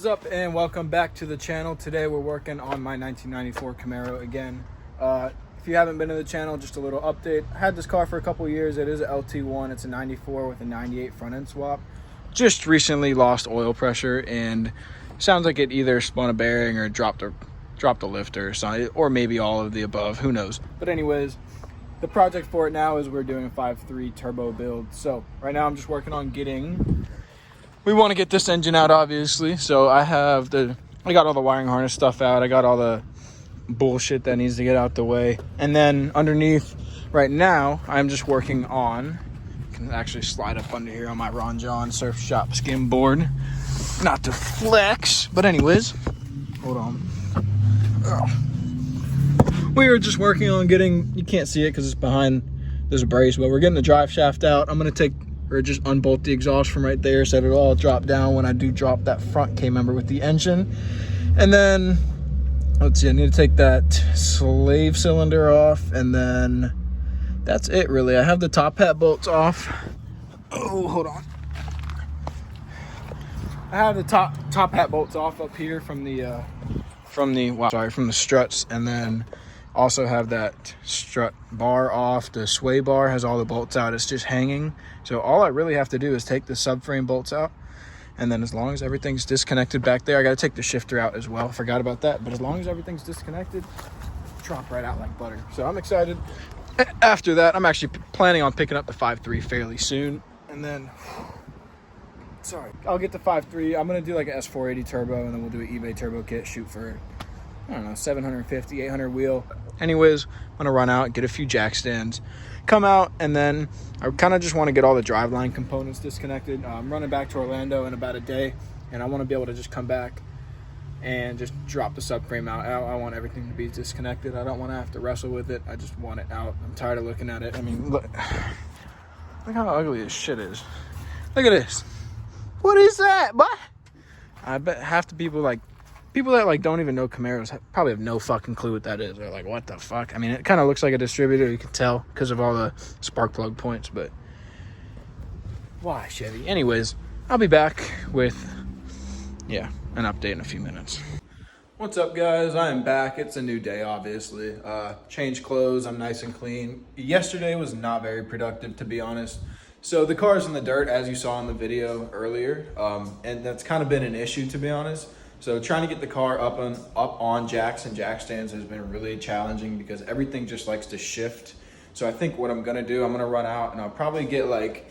up and welcome back to the channel. Today we're working on my 1994 Camaro again. If you haven't been to the channel, just a little update. I had this car for a couple years. It is an LT1. It's a 94 with a 98 front end swap. Just recently lost oil pressure and sounds like it either spun a bearing or dropped a lifter or something, or maybe all of the above, who knows. But anyways, the project for it now is we're doing a 5.3 turbo build. So right now I'm just working on we want to get this engine out, obviously. So I got all the wiring harness stuff out. I got all the bullshit that needs to get out the way. And then underneath right now, I'm just working on, I can actually slide up under here on my Ron John Surf Shop skim board. Not to flex, but anyways, hold on. We were just working on getting, you can't see it because it's behind this brace, but we're getting the drive shaft out. I'm going to just unbolt the exhaust from right there so it'll all drop down when I do drop that front K-member with the engine. And then, let's see, I need to take that slave cylinder off, and then that's it really. I have the top hat bolts off. Oh, hold on. I have the top hat bolts off up here from the struts, and then also have that strut bar off. The sway bar has all the bolts out. It's just hanging. So all I really have to do is take the subframe bolts out, and then as long as everything's disconnected back there, I got to take the shifter out as well. Forgot about that. But as long as everything's disconnected, drop right out like butter. So I'm excited. After that, I'm actually planning on picking up the 5.3 fairly soon, and then I'll get the 5.3. I'm gonna do like an S480 turbo, and then we'll do an eBay turbo kit, shoot for, I don't know, 750, 800 wheel. Anyways, I'm gonna run out, get a few jack stands, come out, and then I kind of just want to get all the driveline components disconnected. I'm running back to Orlando in about a day, and I want to be able to just come back and just drop the subframe out. I want everything to be disconnected. I don't want to have to wrestle with it. I just want it out. I'm tired of looking at it. I mean, look how ugly this shit is. Look at this. What is that, boy? I bet half the people that don't even know Camaros probably have no fucking clue what that is. They're like, what the fuck? I mean, it kind of looks like a distributor. You can tell because of all the spark plug points, but why, Chevy? Anyways, I'll be back with, an update in a few minutes. What's up, guys? I am back. It's a new day, obviously. Changed clothes. I'm nice and clean. Yesterday was not very productive, to be honest. So the car's in the dirt, as you saw in the video earlier, and that's kind of been an issue, to be honest. So trying to get the car up on jacks and jack stands has been really challenging because everything just likes to shift. So I think what I'm gonna do, I'm gonna run out and I'll probably get like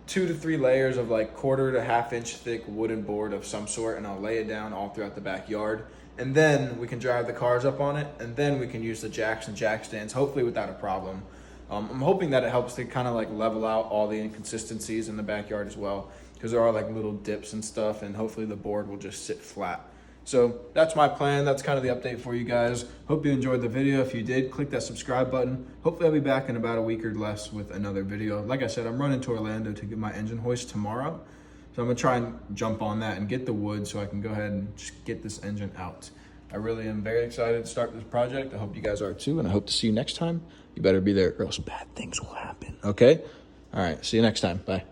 2 to 3 layers of like 1/4 to 1/2 inch thick wooden board of some sort, and I'll lay it down all throughout the backyard. And then we can drive the cars up on it, and then we can use the jacks and jack stands, hopefully without a problem. I'm hoping that it helps to kind of like level out all the inconsistencies in the backyard as well, because there are like little dips and stuff, and hopefully the board will just sit flat. So that's my plan. That's kind of the update for you guys. Hope you enjoyed the video. If you did, click that subscribe button. Hopefully I'll be back in about a week or less with another video. Like I said, I'm running to Orlando to get my engine hoist tomorrow. So I'm gonna try and jump on that and get the wood so I can go ahead and just get this engine out. I really am very excited to start this project. I hope you guys are too, and I hope to see you next time. You better be there or else bad things will happen, okay? All right, see you next time. Bye.